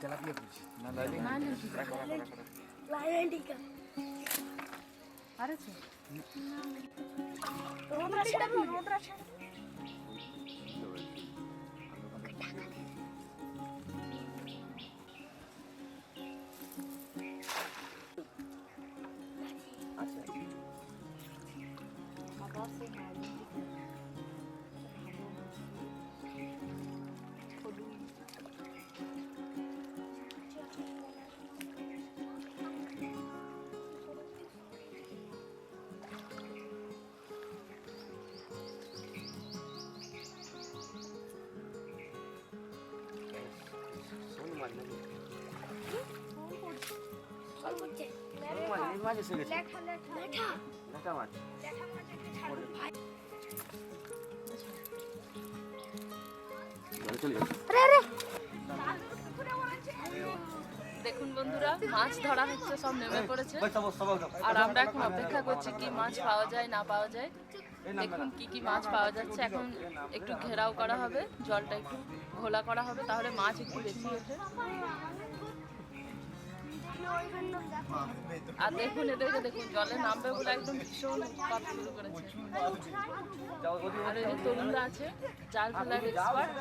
telapia করছি না line ঠিক আছে আরেছে রোদরা ছেড়ে রোদরা ছেড়ে আচ্ছা বাবা সে মালি মাছ এসে গেছে লেখা লেখা মাছ একটু ছাড়ো ভাই চলে যাচ্ছে আরে দেখুন বন্ধুরা মাছ ধরা হচ্ছে, সব নেমে পড়েছে আর আমরা এখন অপেক্ষা করছি কি মাছ পাওয়া যায় না পাওয়া যায়। দেখুন কি কি মাছ পাওয়া যাচ্ছে। এখন একটু ঘেরাও করা হবে, জলটা একটু ঘোলা করা হবে, তাহলে মাছ একটু বেশি ওঠে। আর দেখুন এদেরকে দেখুন জলে নামবে বলে একদম ভীষণ উৎপাত শুরু করেছে। আর এই যে তরুণরা আছে জাল ফেলার এক্সপার্ট।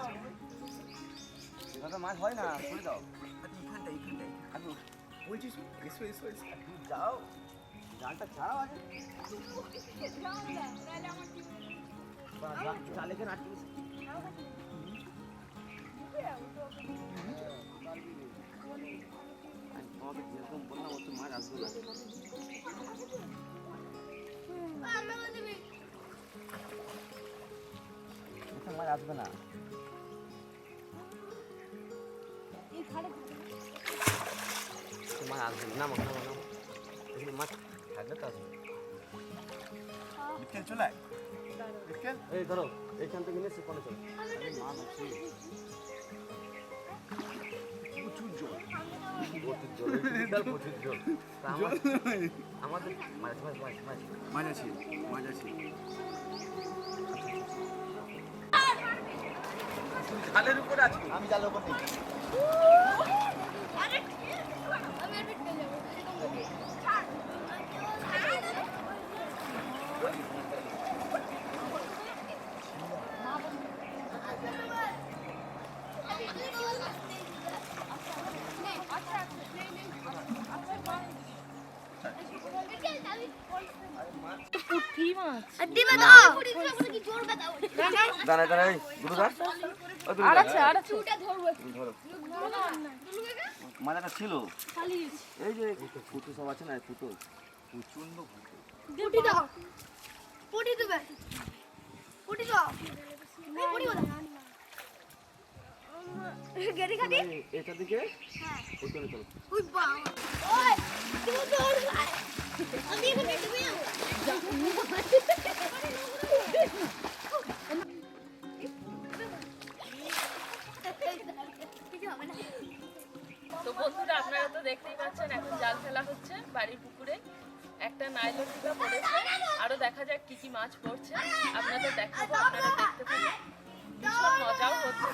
মাছ হয় না করে দাও এখানটাই বলছিস এসো যাও জালটা ছাড়াও আগে জাল এখানে আটকে গেছে তোমাকে যেরকম বললাম অত মাছ আসবে না মাছ আসবে না মাছ আসবে না মাছ থাকবে তো আসবে বিকেল চলে বিকেল এই ধরো এইখান থেকে নিয়ে সেখানে চলো মাছ আছে প্রচুর জল প্রচুর জল আমাদের মাছ আছে জালের উপরে আছি আমি জালের উপর নেই পুঁটি মাছ দাঁড়ায় দাঁড়ায় গুরুদার আর আছে মাজাটা ছিল এই যে ফুটো সব আছে না ফুটো প্রচন্ড এটা দিকে চলো তো বন্ধুরা আপনারা তো দেখতেই পাচ্ছেন এখন জাল ফেলা হচ্ছে বাড়ির পুকুরে। একটা নাইলন টিপা পড়েছে, আরো দেখা যাক কি কি মাছ পড়ছে, আপনাদের দেখাবো, আপনারা দেখতে পাবেন। ভীষণ মজাও হচ্ছে।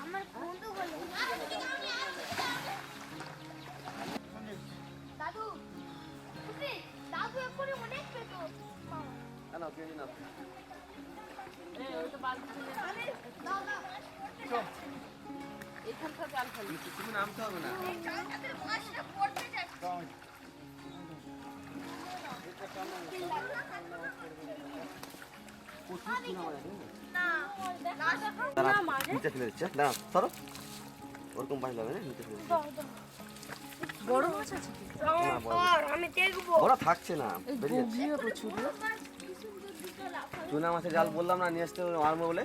আমার বন্ধু বলে দাদু তুমি দাদু এক্ষুনি অনেক পেতো না পেয়ে না ওই তো বালতি আরে দাও দাও এখানকার জাল ফেলি তুমি নামতে হবে না এই চালটাতে মাছটা পড়তে যাচ্ছে না দাঁড়া নিচে ফেলে দিচ্ছে দাঁড়া সরো ওরকম পানি লাগবে না নিচে ফেলে দিচ্ছে বড় মাছ আছে কি না বড় আমি দেখবো ওরা থাকছে না বেরিয়ে যাচ্ছে গভীর প্রচুর চুনা মাছের জাল বললাম না নিয়ে আসতে মারবো বলে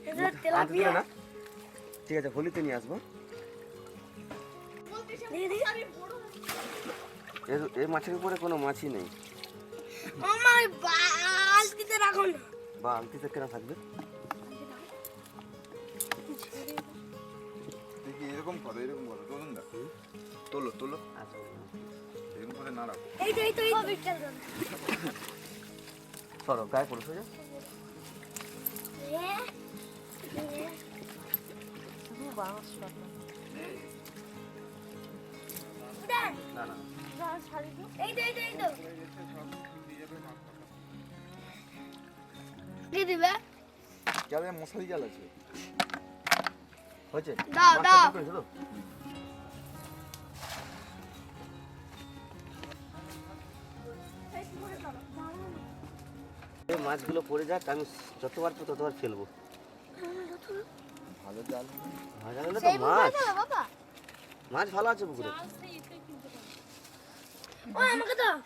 এটা আনতে তেলাপিয়া দিলে না ঠিক আছে হোলিতে নিয়ে আসবো এই মাছের উপরে কোনো মাছই নেই আমার বালতিতে রাখো না বা আলতিতে কেন থাকবে দেখি এরকম করো তোলুন না তোলো আচ্ছা এরকম করে না রাখো এই তো বিটটা দাও সরো গায়ে পড়ে সোজা শুধু বাঁশ পাতা না না এই তো দিয়ে দিবে যাবে মশারি জাল আছে হয়েছে দাও, মাছটা দাও। ঠিক করেছো তো? এই মাছগুলো পড়ে যাক আমি যতবার পাবো ততবার ফেলবো ভালো জাল ভাজা হলে তো সেই মাছ বুঝে বাবা মাছ ভালো আছে পুকুরে ও আমাকে দাও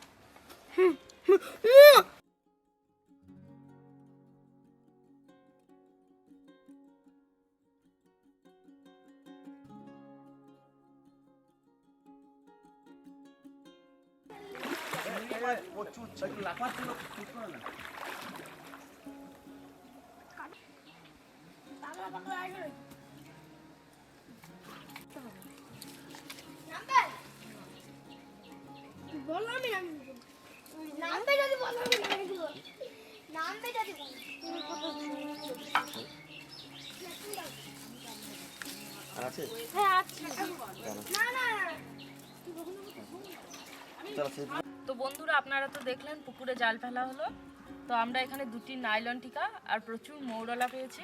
বললামই নামবে যদি বললামই নামবে যদি আর আছে হ্যাঁ আচ্ছা না না চলো সে তো বন্ধুরা আপনারা তো দেখলেন পুকুরে জাল ফেলা হলো তো আমরা এখানে দুটি নাইলন টিকা আর প্রচুর মৌরলা পেয়েছি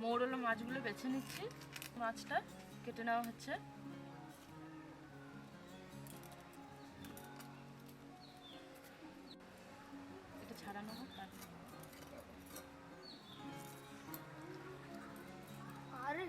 মৌরলা মাছগুলো বেছে নিচ্ছি মাছটা কেটে নেওয়া হচ্ছে এটা ছাড়ানো হোক তারপর। আরে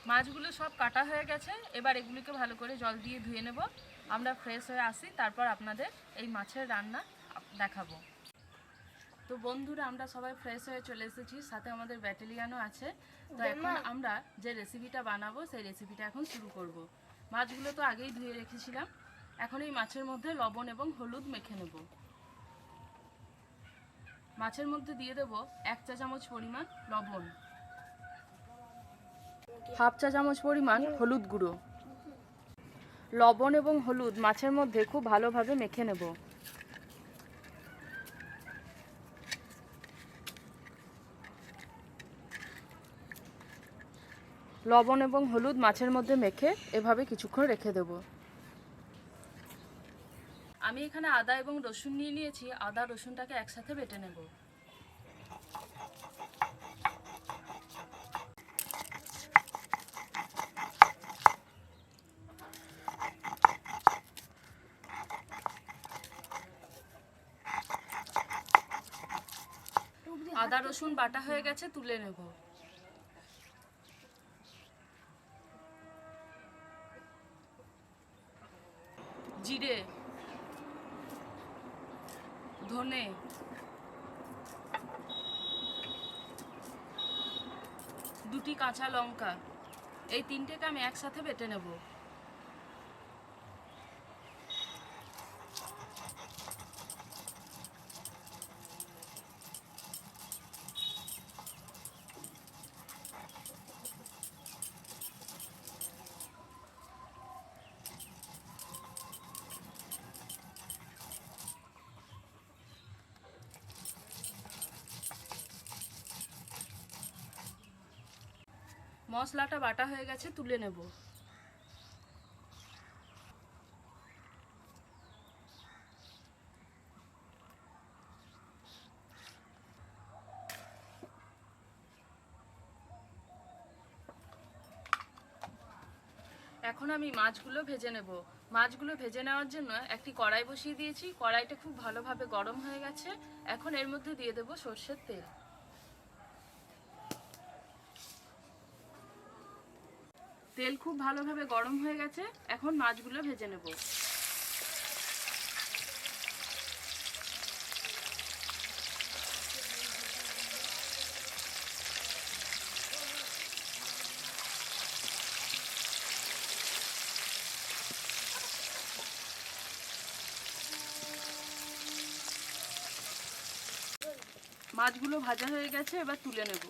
মাছগুলো সব কাটা হয়ে গেছে, এবার এগুলিকে ভালো করে জল দিয়ে ধুয়ে নেব। আমরা ফ্রেশ হয়ে আসি, তারপর আপনাদের এই মাছের রান্না দেখাবো। তো বন্ধুরা, আমরা সবাই ফ্রেশ হয়ে চলে এসেছি, সাথে আমাদের ব্যাটালিয়ানও আছে। তো এখন আমরা যে রেসিপিটা বানাবো সেই রেসিপিটা এখন শুরু করব। মাছগুলো তো আগেই ধুয়ে রেখেছিলাম, এখন এই মাছের মধ্যে লবণ এবং হলুদ মেখে নেব। মাছের মধ্যে দিয়ে দেব 1 চা চামচ পরিমাণ লবণ, 1/2 চা চামচ পরিমাণ হলুদ গুঁড়ো। লবণ এবং হলুদ মাছের মধ্যে খুব ভালোভাবে মেখে নেব। লবণ এবং হলুদ মাছের মধ্যে মেখে এভাবে কিছুক্ষণ রেখে দেব। আমি এখানে আদা এবং রসুন নিয়ে নিয়েছি, আদা রসুনটাকে একসাথে বেটে নেব। আদা রসুন বাটা হয়ে গেছে, তুলে নেব। জিরে, ধনে, দুটি কাঁচা লঙ্কা, এই তিনটেকে আমি একসাথে বেটে নেব। মশলাটা বাটা হয়ে গেছে, তুলে নেব। এখন আমি মাছগুলো ভেজে নেব। মাছগুলো ভেজে নেওয়ার জন্য একটি কড়াই বসিয়ে দিয়েছি। কড়াইটা খুব ভালোভাবে গরম হয়ে গেছে, এখন এর মধ্যে দিয়ে দেব সরষের তেল। তেল খুব ভালোভাবে গরম হয়ে গেছে, এখন মাছগুলো ভেজে নেব। মাছগুলো ভাজা হয়ে গেছে, এবার তুলে নেব।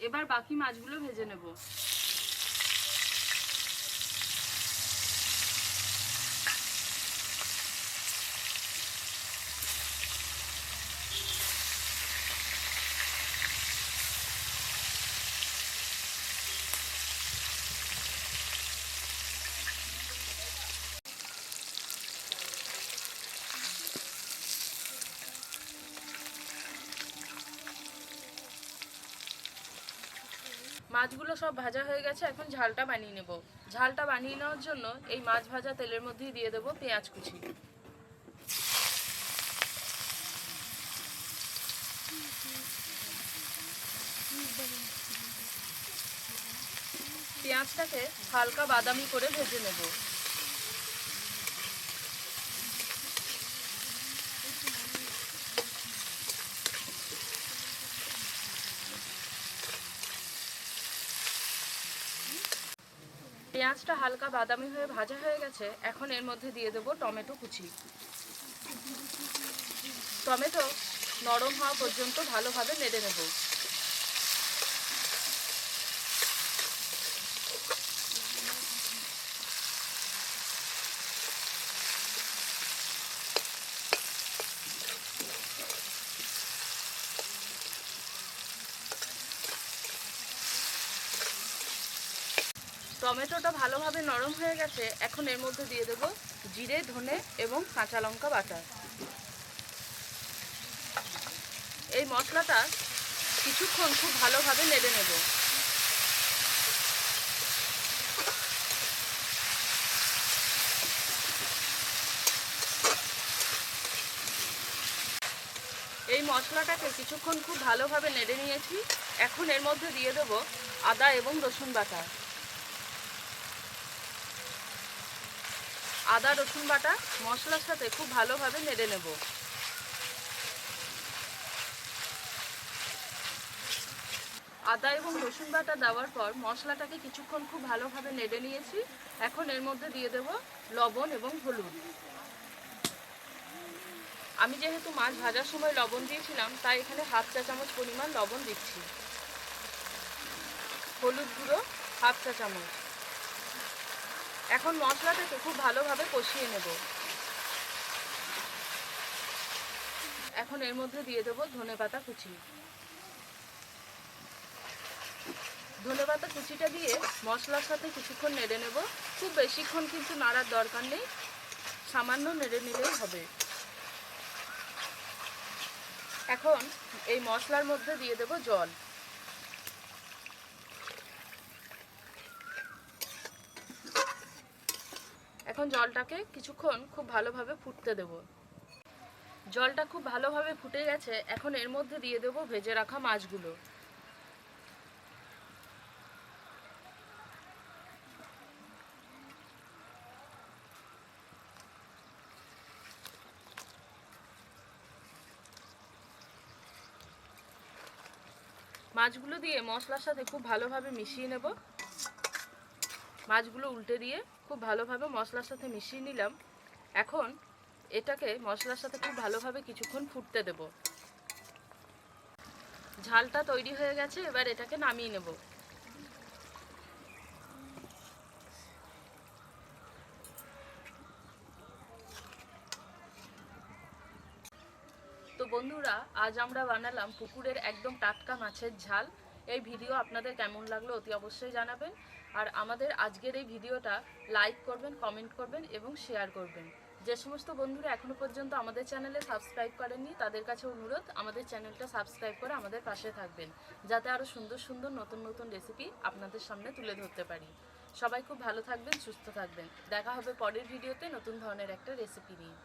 এবার বাকি মাছগুলো ভেজে নেব। মাছগুলো সব ভাজা হয়ে গেছে, এখন ঝালটা বানিয়ে নেব। ঝালটা বানিয়ে নেওয়ার জন্য এই মাছ ভাজা তেলের মধ্যেই দিয়ে দেব পেঁয়াজ কুচি। পেঁয়াজটাকে হালকা বাদামি করে ভেজে নেব। পেঁয়াজটা হালকা বাদামি হয়ে ভাজা হয়ে গেছে, এখন এর মধ্যে দিয়ে দেব টমেটো কুচি। টমেটো নরম হওয়া পর্যন্ত ভালোভাবে নেড়ে নেব। টমেটোটা ভালোভাবে নরম হয়ে গেছে, এখন এর মধ্যে দিয়ে দেব জিরে, ধনে এবং কাঁচা লঙ্কা বাটা। এই মশলাটা কিছুক্ষণ খুব ভালোভাবে নেড়ে নেব। এই মশলাটাকে কিছুক্ষণ খুব ভালোভাবে নেড়ে নিয়েছি। এখন এর মধ্যে দিয়ে দেব আদা এবং রসুন বাটা। আদা রসুন বাটা মশলার সাথে খুব ভালোভাবে নেড়ে নেব। আদা এবং রসুন বাটা দেওয়ার পর মশলাটাকে কিছুক্ষণ খুব ভালোভাবে নেড়ে নিয়েছি। এখন এর মধ্যে দিয়ে দেব লবণ এবং হলুদ। আমি যেহেতু মাছ ভাজার সময় লবণ দিয়েছিলাম, তাই এখানে 1/2 চা চামচ পরিমাণ লবণ দিচ্ছি। হলুদ গুঁড়ো 1/2 চা চামচ। এখন মশলাটাকে খুব ভালোভাবে কষিয়ে নেব। এখন এর মধ্যে দিয়ে দেব ধনেপাতা কুচি। ধনেপাতা কুচিটা দিয়ে মশলার সাথে কিছুক্ষণ নেড়ে নেব। খুব বেশিক্ষণ কিন্তু নাড়ার দরকার নেই, সামান্য নেড়ে নিলেই হবে। এখন এই মশলার মধ্যে দিয়ে দেব জল। এখন জলটাকে কিছুক্ষণ খুব ভালোভাবে ফুটতে দেব। জলটা খুব ভালোভাবে ফুটে গেছে। এখন এর মধ্যে দিয়ে দেব ভেজে রাখা মাছগুলো। মাছগুলো দিয়ে মশলার সাথে খুব ভালোভাবে মিশিয়ে নেব। মাছগুলো উল্টে দিয়ে খুব ভালোভাবে মশলার সাথে মিশিয়ে নিলাম। এখন এটাকে মশলার সাথে খুব ভালোভাবে কিছুক্ষণ ফুটতে দেব। ঝালটা তৈরি হয়ে গেছে, এবার এটাকে নামিয়ে নেব। তো বন্ধুরা, আজ আমরা বানালাম পুকুরের একদম টাটকা মাছের ঝাল। এই ভিডিও আপনাদের কেমন লাগলো অতি অবশ্যই জানাবেন। আর আমাদের আজকের এই ভিডিওটা লাইক করবেন, কমেন্ট করবেন এবং শেয়ার করবেন। যে সমস্ত বন্ধুরা এখনো পর্যন্ত আমাদের চ্যানেলে সাবস্ক্রাইব করেননি, তাদের কাছে অনুরোধ আমাদের চ্যানেলটা সাবস্ক্রাইব করে আমাদের পাশে থাকবেন, যাতে আরও সুন্দর সুন্দর নতুন নতুন রেসিপি আপনাদের সামনে তুলে ধরতে পারি। সবাই খুব ভালো থাকবেন, সুস্থ থাকবেন। দেখা হবে পরের ভিডিওতে নতুন ধরনের একটা রেসিপি নিয়ে।